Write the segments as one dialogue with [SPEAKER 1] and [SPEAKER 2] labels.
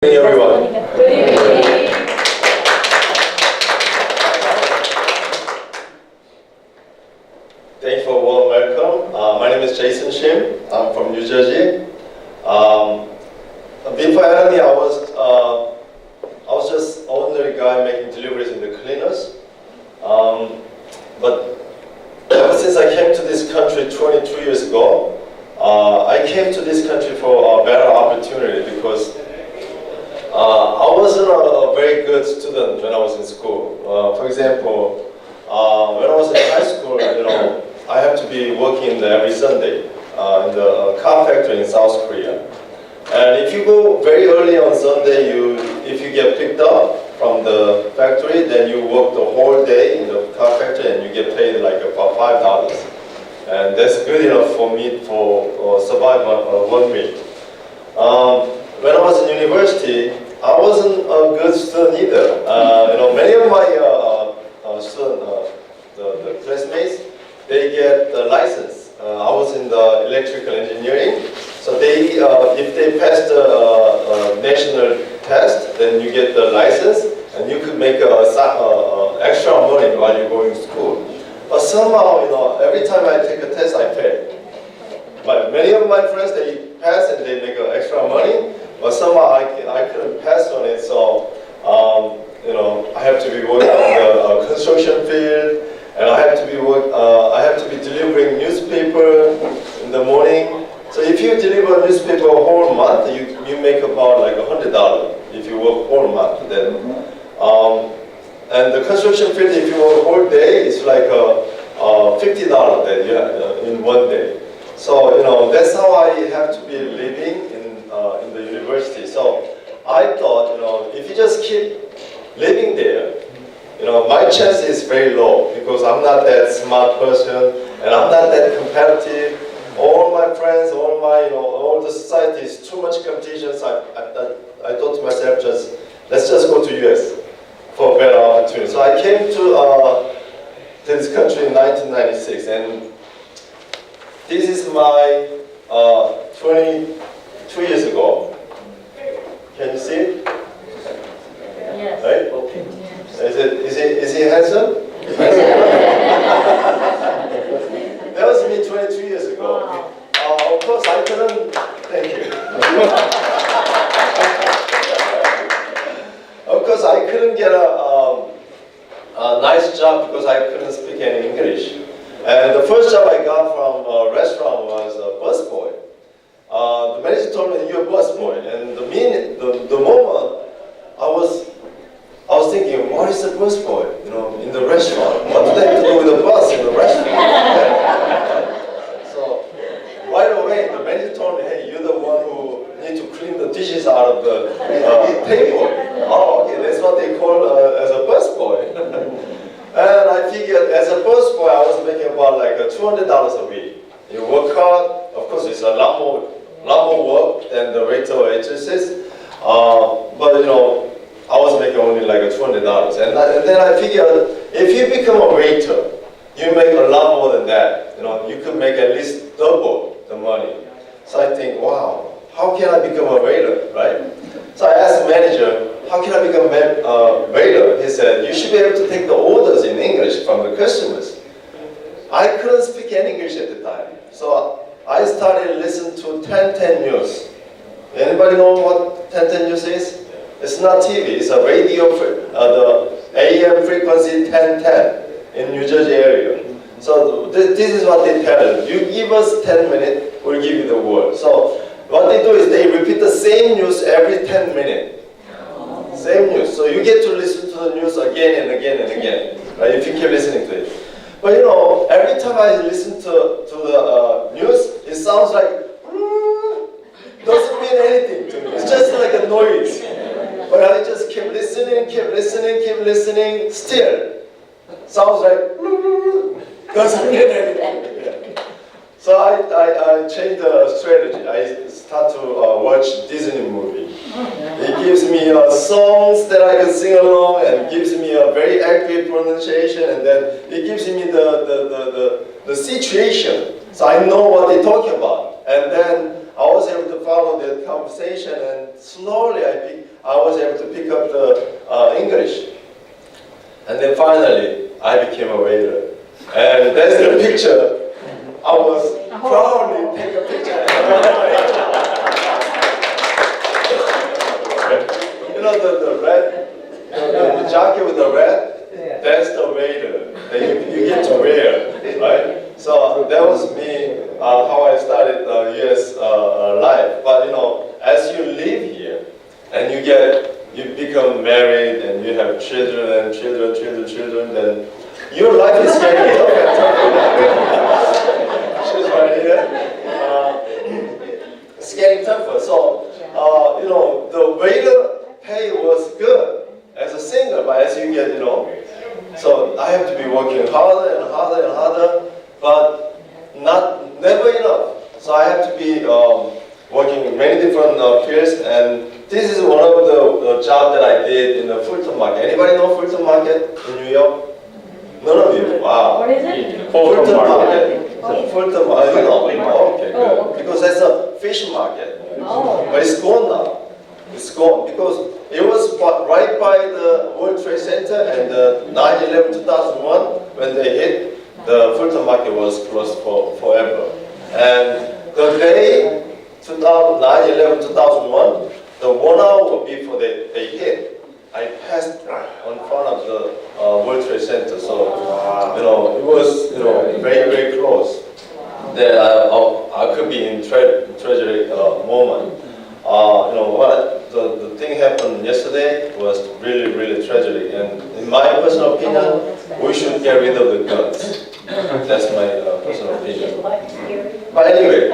[SPEAKER 1] Good evening, everyone.
[SPEAKER 2] Good evening.
[SPEAKER 1] Thank you for a warm welcome. My name is Jason Shim. I'm from New Jersey. Before Atomy, I was just an ordinary guy making deliveries in the cleaners. But ever since I came to this country 22 years ago, I came to this country for a better opportunity because I wasn't a very good student when I was in school. For example, when I was in high school, I have to be working every Sunday in the car factory in South Korea. And if you go very early on Sunday, if you get picked up from the factory, then you work the whole day in the car factory and you get paid like about $5. And that's good enough for me for survive on 1 week. When I was in university, I wasn't a good student either. Many of my the classmates, they get the license. I was in the electrical engineering, so if they pass the national test, then you get the license, and you could make extra money while you're going to school. But somehow, every time I take a test, I fail. But many of my friends, they pass and they make extra money. But somehow I couldn't pass on it, so I have to be working on the construction field, and I have to be delivering newspaper in the morning. So if you deliver a newspaper a whole month, you make about like $100 if you work whole month. Then, and the construction field, if you work whole day, it's like $50 that you have in 1 day. So that's how I have to be living in the university. So I thought, if you just keep living there, my chance is very low because I'm not that smart person and I'm not that competitive. All my friends, all the society is too much competition. So I thought to myself, let's just go to US for a better opportunity. So I came to this country in 1996, and this is my 22 years ago. Can you see it?
[SPEAKER 2] Yes.
[SPEAKER 1] Right?
[SPEAKER 2] Okay.
[SPEAKER 1] Is he handsome? That was me 22 years ago.
[SPEAKER 2] Wow.
[SPEAKER 1] Of course, I couldn't. Thank you. Of course, I couldn't get a nice job because I couldn't speak any English. And the first job I got from a restaurant was a busboy. The manager told me, "You're a busboy." And the moment I was thinking, what is a busboy? In the restaurant. What do they have to do with a bus in the restaurant? So right away, the manager told me, "Hey, you're the one who need to clean the dishes out of the table." Oh, okay, that's what they call as a busboy. And I figured, as a busboy, I was making about like $200 a week. You work hard. Of course, it's a lot more work than the waiter or waitresses. But I was making only like $200. And then I figured, if you become a waiter, you make a lot more than that. You could make at least double the money. So I think, wow, how can I become a waiter, right? So I asked the manager, how can I become a waiter? He said, you should be able to take the orders in English from the customers. I couldn't speak any English at the time. So I started listening to 1010 News. Anybody know what 1010 News is? It's not TV, it's a radio, the AM frequency 1010 in New Jersey area. So this is what they tell us. You give us 10 minutes, we'll give you the word. So what they do is they repeat the same news every 10 minutes. Same news. So you get to listen to the news again and again and again, right, if you keep listening to it. But every time I listen to the news, it sounds like, doesn't mean anything to me. It's just like a noise. But I just keep listening, still. Sounds like, doesn't mean anything. Yeah. So I changed the strategy. I start to watch Disney movie. It gives me songs that I can sing along, and gives me a very accurate pronunciation, and then it gives me the situation, so I know what they're talking about. And then I was able to follow the conversation, and slowly I was able to pick up the English. And then finally, I became a waiter. And that's the picture. I was proudly take a picture. You know the red, the jacket with the red? That's the waiter that you get to wear, right? So that was me, how I started US life. But you know, as you live here and you become married and you have children and children, then your life is getting tougher and tougher. She's right here. It's getting tougher. So you know, the waiter pay was good as a single, but as you get, you know, so I have to be working harder and harder and harder, but never enough. So I have to be working in many different fields, and this is one of the jobs that I did in the Fulton Market. Anybody know Fulton Market in New York? None of you? Wow.
[SPEAKER 2] What is it?
[SPEAKER 1] Fulton Market. Fulton Market, you know. Okay,
[SPEAKER 2] Oh,
[SPEAKER 1] good. Because that's a fish market.
[SPEAKER 2] Oh.
[SPEAKER 1] But it's gone now. It's gone because it was right by the World Trade Center, and 9/11/2001, when they hit, the Fulton Market was closed forever. And the day 9/11/2001, the 1 hour before they hit, I passed in front of the World Trade Center. So you know, it was, you know, very close. That I could be in treasury moment. You know what? The thing happened yesterday was really tragic, and in my personal opinion, we should get rid of the guns. That's my personal opinion. But anyway,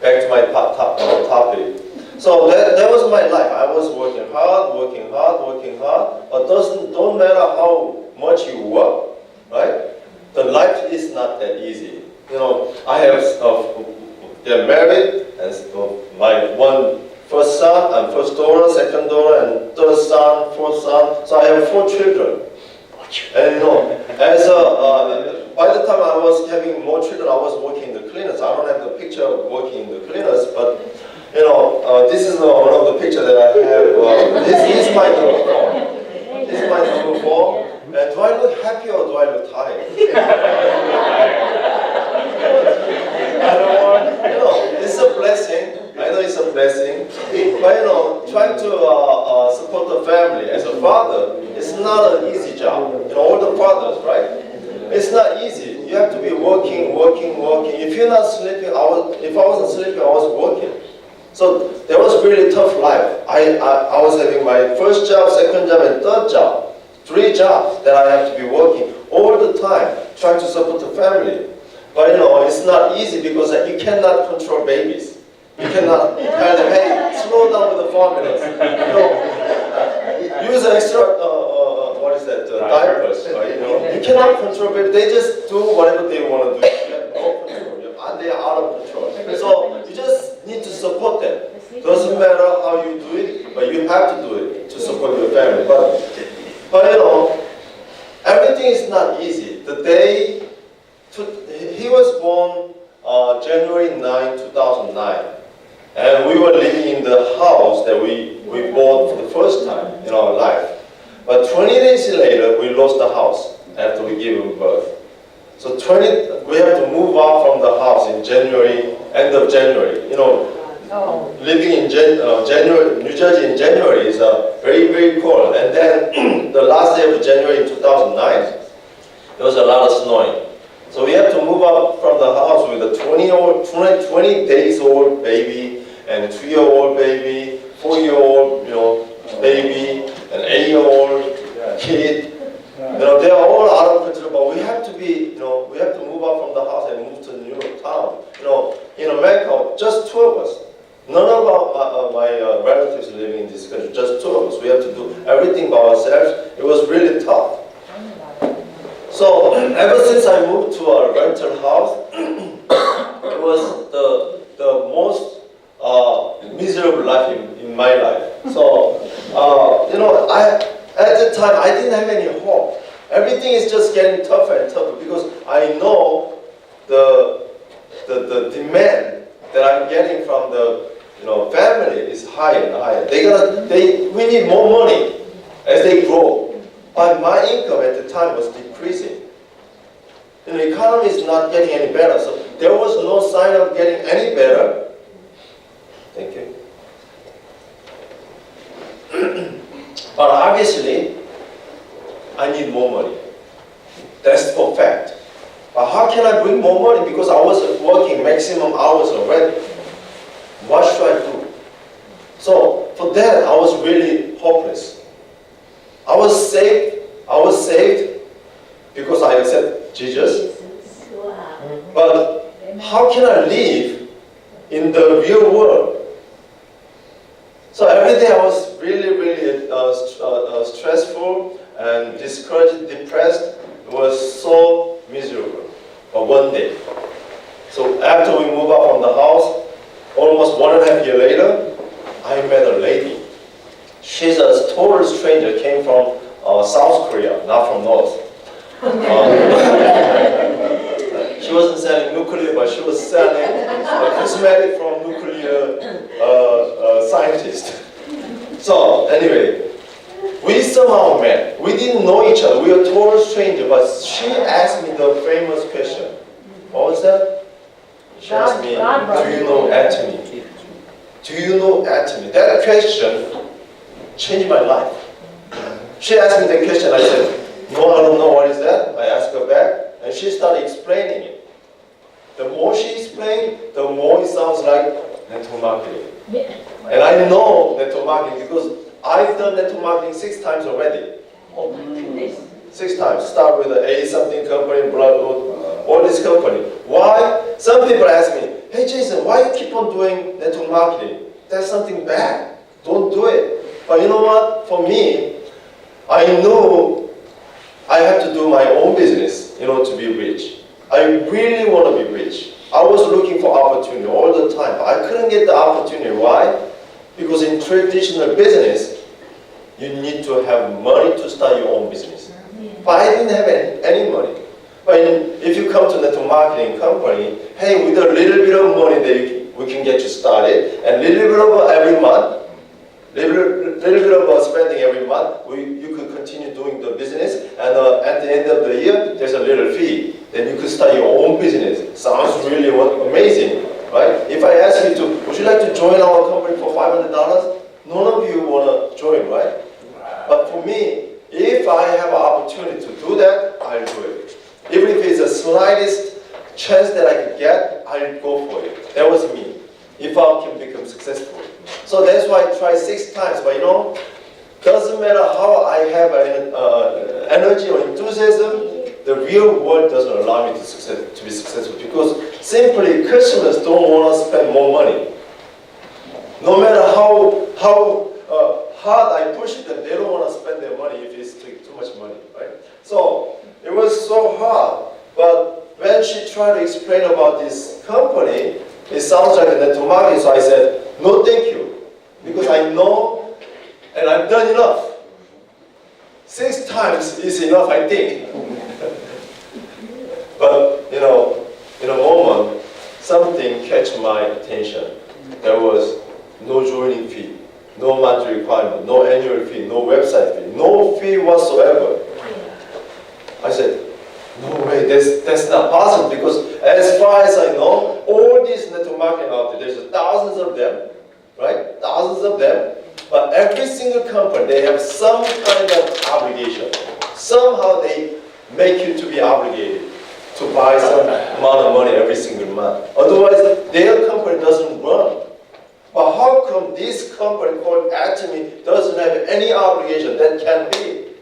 [SPEAKER 1] back to my topic. So that was my life. I was working hard, but don't matter how much you work, right? The life is not that easy. You know, I have get married, and my first son and first daughter, second daughter, and third son, fourth son. So I have 4 children. And you know, by the time I was having more children, I was working in the cleaners. I don't have the picture of working in the cleaners, but you know, this is one of the pictures that I have. This is my number 4. This is my number 4. And do I look happy or do I look tired? I don't want, you know, it's a blessing. I know it's a blessing, but you know, trying to support the family as a father, it's not an easy job. You know, all the fathers, right? It's not easy. You have to be working. If you're not sleeping, if I wasn't sleeping, I was working. So that was really tough life. I was having my first job, second job, and third job. 3 jobs that I have to be working all the time, trying to support the family. But you know, it's not easy because you cannot control babies. You cannot tell them, hey, slow down with the formulas. You know, use extra, what is that, diapers. You know, you cannot control babies. They just do whatever they want to do. You have no control. And they are out of control. So you just need to support them. Doesn't matter how you do it, but you have to do it to support your family. But you know, everything is not easy. The day he was born January 9, 2009. And we were living in the house that we bought for the first time in our life. But 20 days later, we lost the house after we gave him birth. So we have to move out from the house in January, end of January. You know, living in January, New Jersey in January is very cold. And then the last day of January in 2009, there was a lot of snowing. So we have to move out from the house with a 20 days old baby, and a 2-year-old baby, 4-year-old, you know, baby, an 8-year-old kid. You know, they are all out of control, but we have to be, you know, we have to move out from the house and move to New York town. You know, in America, just 2 of us. None of my relatives living in this country, just 2 of us. We have to do everything by ourselves. It was really tough. So ever since I moved to a rental house, it was the most miserable life in my life. So you know, at the time I didn't have any hope. Everything is just getting tougher and tougher because I know the demand that I'm getting from the family is higher and higher. We need more money as they grow. But my income at the time was decreasing. The economy is not getting any better, so there was no sign of getting any better. Thank you. But obviously, I need more money. That's for fact. But how can I bring more money? Because I was working maximum hours already. What should I do? So for that, I was really hopeless. I was saved because I accept Jesus. But how can I live in the real world? So every day I was really stressful and discouraged, depressed. It was so miserable. But one day, so after we moved out from the house, almost 1.5 years later, I met a lady. She's a total stranger, came from South Korea, not from North. She wasn't selling nuclear, but she was selling cosmetic from nuclear scientist. So anyway, we somehow met. We didn't know each other. We were total strangers, but she asked me the famous question. What was that? She asked me, do you know Atomy? Do you know Atomy? That question changed my life. She asked me the question, I said, no, I don't know what is that. I asked her back, and she started explaining it. The more she explained, the more it sounds like network marketing. And I know network marketing because I've done network marketing 6 times already. 6 times. Start with an A something company, blah, blah, all this company. Why? Some people ask me, hey Jason, why you keep on doing network marketing? That's something bad. Don't do it. But you know what? For me, I know I have to do my own business in order to be rich. I really want to be rich. I was looking for opportunity all the time, but I couldn't get the opportunity. Why? Because in traditional business, you need to have money to start your own business. But I didn't have any money. But if you come to network marketing company, hey, with a little bit of money that we can get you started, and little bit of every month, little bit of spending every month, you could continue doing the business, and at the end of the year, there's a little fee. Then you could start your own business. Sounds really amazing, right? If I ask you to, would you like to join our company for $500? None of you want to join, right? But for me, if I have an opportunity to do that, I'll do it. Even if it's the slightest chance that I could get, I'll go for it. That was me. If I can become successful. So that's why I tried 6 times. But doesn't matter how I have energy or enthusiasm, the real world doesn't allow me to be successful because simply customers don't want to spend more money. No matter how hard I push them, they don't want to spend their money if it's too much money, right? So it was so hard. But when she tried to explain about this company, it sounds like a network marketing, so I said, no thank you. Because I know and I've done enough. 6 times is enough, I think. But, in a moment, something catch my attention. There was no joining fee, no monthly requirement, no annual fee, no website fee, no fee whatsoever. I said, no way, that's not possible because as far as I know, all these network marketing out there, there's thousands of them, right? Thousands of them. But every single company, they have some kind of obligation. Somehow they make you to be obligated to buy some amount of money every single month. Otherwise, their company doesn't run. But how come this company called Atomy doesn't have any obligation? That can't be.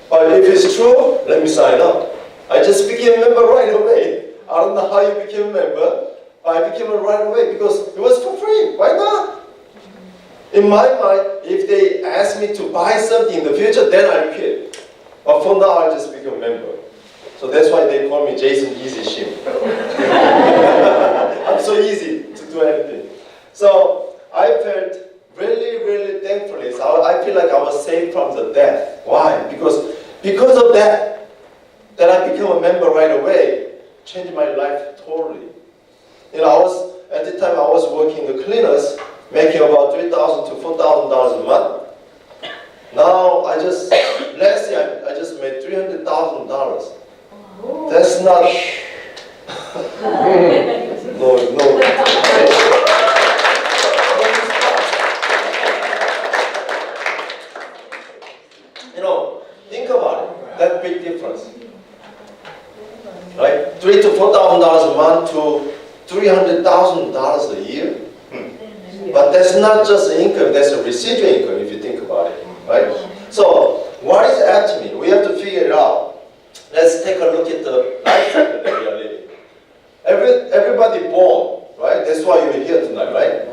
[SPEAKER 1] But if it's true, let me sign up. I just became a member right away. I don't know how you became a member, but I became a right away because it was for free. Why not? In my mind, if they ask me to buy something in the future, then I'll quit. But for now, I'll just become a member. So that's why they call me Jason Easy Shim. I'm so easy to do anything. So I felt really thankfully. So I feel like I was saved from the death. Why? Because of that I became a member right away, changed my life totally. At the time I was working the cleaners, making about $3,000 to $4,000 a month. Now last year I just made $300,000. That's not, no. Think about it, that big difference. Right? $3,000 to $4,000 a month to $300,000 a year. But that's not just income, that's a residual income if you think about it. Right? So, what is Atomy? We have to figure it out. Let's take a look at the life cycle that we are living. Everybody born, right? That's why you're here tonight, right?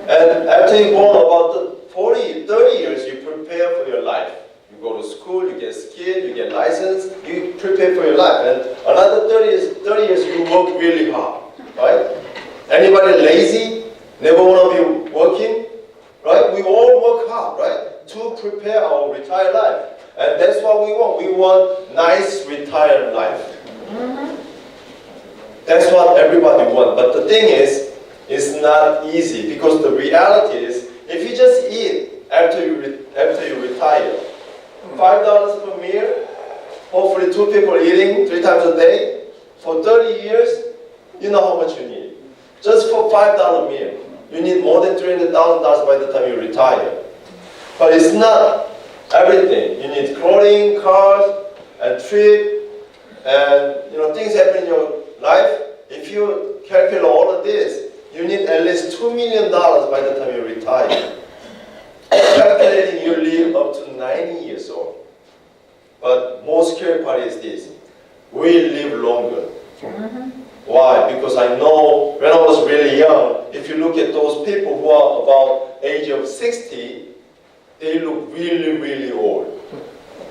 [SPEAKER 1] And after you're born, about 30 years, you prepare for your life. You go to school, you get skilled, you get licensed, you prepare for your life. And another 30 years, you work really hard, right? Anybody lazy? Never want to be working? Right? We all work hard, right? To prepare our retired life. And that's what we want. We want nice retired life. That's what everybody wants. But the thing is, it's not easy because the reality is, if you just eat after you retire, $5 per meal, hopefully 2 people eating 3 times a day, for 30 years, you know how much you need. Just for $5 meal, you need more than $300,000 by the time you retire. But it's not everything. You need clothing, cars, and trip, and things happen in your life. If you calculate all of this, you need at least $2 million by the time you retire. Calculating you live up to 90 years old. But most scary part is this: we live longer. Why? Because I know when I was really young, if you look at those people who are about age of 60, they look really, really old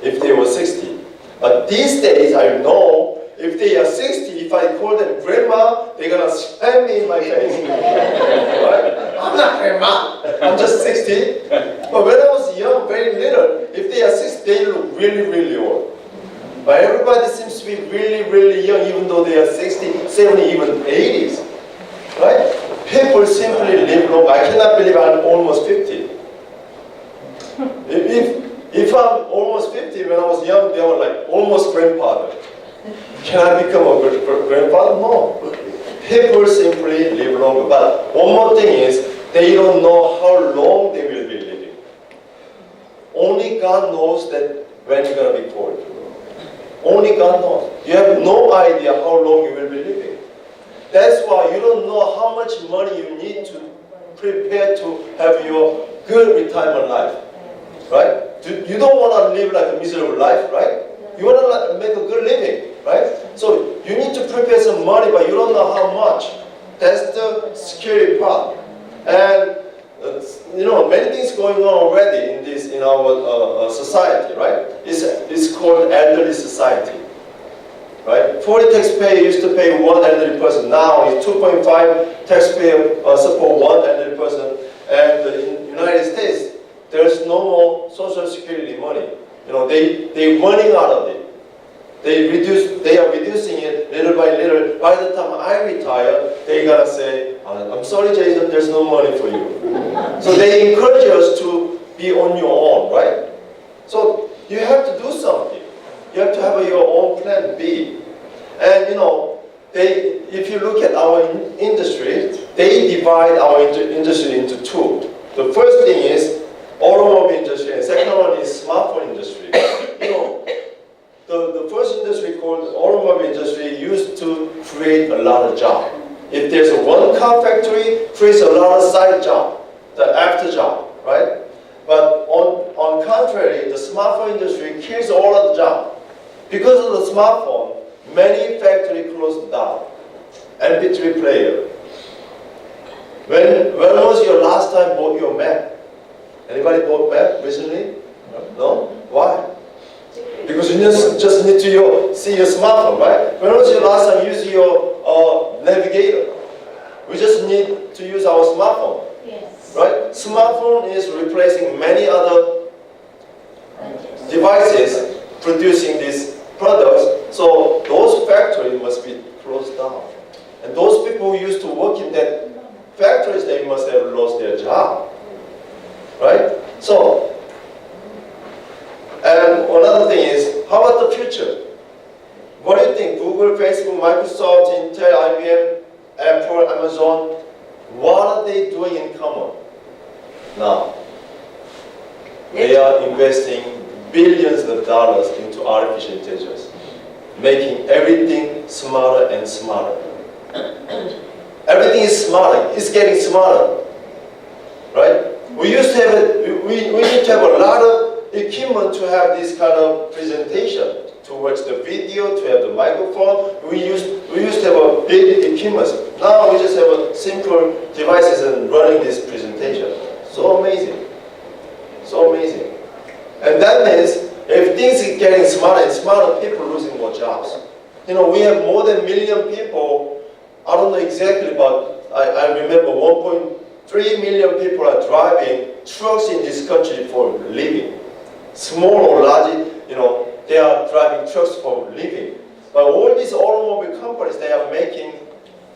[SPEAKER 1] if they were 60. But these days, I know if they are 60, if I call them grandma, they're going to slam me in my face. Right? I'm not grandma, I'm just 60. But when I was young, very little, if they are 60, they look really, really old. But everybody seems to be really, really young, even though they are 60, 70, even 80s. Right? People simply live long. I cannot believe I'm almost 50. If I'm almost 50, when I was young, they were like almost grandfather. Can I become a grandfather? No. People simply live longer. But one more thing is, they don't know how long they will be living. Only God knows that when you're going to be old. Only God knows. You have no idea how long you will be living. That's why you don't know how much money you need to prepare to have your good retirement life. Right? You don't want to live like a miserable life, right? You want to make a good living, right? So you need to prepare some money, but you don't know how much. That's the scary part. And many things going on already in our society, right? It's called elderly society, right? 40 taxpayer used to pay one elderly person. Now it's 2.5 taxpayer support one elderly person. And in the United States, there's no more Social Security money. They're running out of it. They are reducing it little by little. By the time I retire, they're gonna say, I'm sorry, Jason, there's no money for you. So they encourage us to be on your own, right? So you have to do something. You have to have your own plan B. And if you look at our industry, they divide our industry into two. The first thing is automobile industry, and second one is smartphone industry. The first industry called the automobile industry used to create a lot of jobs. If there's a one car factory, creates a lot of side job, the after job, right? But on contrary, the smartphone industry kills all of the jobs. Because of the smartphone, many factories closed down. MP3 player. When was your last time bought your Mac? Anybody bought Mac recently? No? Why? Because you just need to see your smartphone, right? When was your last time you used your navigator? We just need to use our smartphone.
[SPEAKER 2] Yes.
[SPEAKER 1] Right? Smartphone is replacing many other devices producing these products. So those factories must be closed down. And those people who used to work in How about the future? What do you think? Google, Facebook, Microsoft, Intel, IBM, Apple, Amazon, what are they doing in common now? They are investing billions of dollars into artificial intelligence, making everything smarter and smarter. Everything is smarter. It's getting smarter, right? We used to have we need to have a lot of equipment to have this kind of presentation, to watch the video, to have the microphone. We used to have a big equipment. Now we just have a simple devices and running this presentation. So amazing. So amazing. And that means if things are getting smarter and smarter, people are losing more jobs. You know, we have more than 1 million people. I don't know exactly, but I remember 1.3 million people are driving trucks in this country for a living. Small or large, you know, they are driving trucks for a living. But all these automobile companies, they are making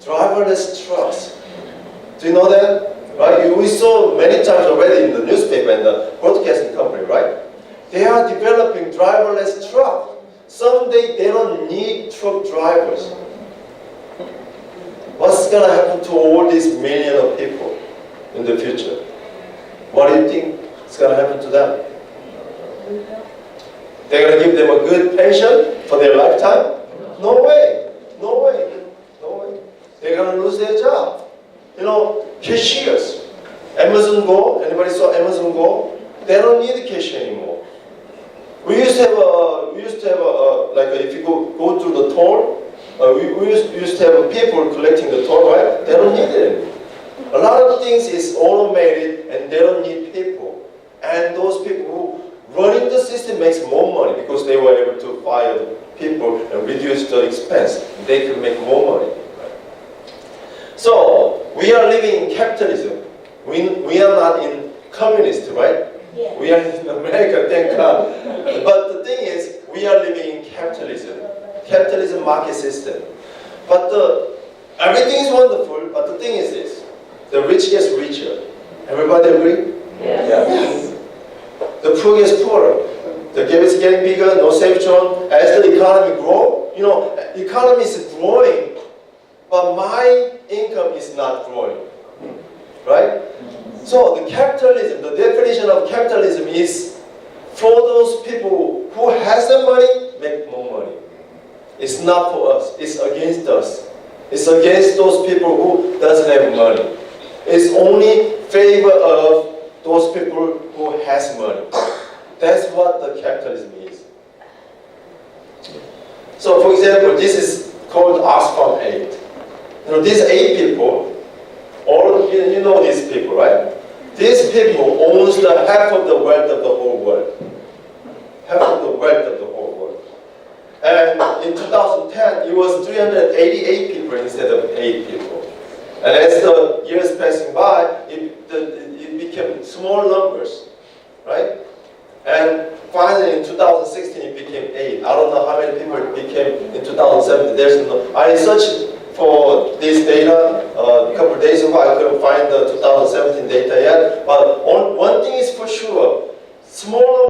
[SPEAKER 1] driverless trucks. Do you know that? Right? We saw many times already in the newspaper and the broadcasting company, right? They are developing driverless trucks. Someday they don't need truck drivers. What's going to happen to all these millions of people in the future? What do you think is going to happen to them? They're going to give them a good pension for their lifetime? No way. No way. No way. They're going to lose their job. You know, cashiers. Amazon Go. Anybody saw Amazon Go? They don't need a cashier anymore. We used to have like if you go through the toll, we used to have people collecting the toll, right? They don't need it anymore. A lot of things is automated and they don't need people. And those people who running the system makes more money because they were able to fire the people and reduce the expense. They can make more money. So we are living in capitalism. We are not in communist, right?
[SPEAKER 2] Yeah.
[SPEAKER 1] We are in America, thank God. But the thing is, we are living in capitalism. Capitalism market system. But everything is wonderful, but the thing is this. The rich gets richer. Everybody agree?
[SPEAKER 2] Yes.
[SPEAKER 1] The poor gets poorer. The gap is getting bigger, no safe zone. As the economy grows, you know, economy is growing, but my income is not growing. Right? So the capitalism, the definition of capitalism is for those people who has the money, make more money. It's not for us. It's against us. It's against those people who doesn't have money. It's only favor of those people who has money. That's what the capitalism is. So for example, this is called Oxfam 8. You know, these 8 people, all you know these people, right? These people owns the half of the wealth of the whole world. Half of the wealth of the whole world. And in 2010, it was 388 people instead of 8 people. And as the years passing by, it became small numbers, right? And finally, in 2016, it became 8. I don't know how many people it became in 2017. There's no. I researched for this data a couple of days ago. I couldn't find the 2017 data yet. But one thing is for sure: small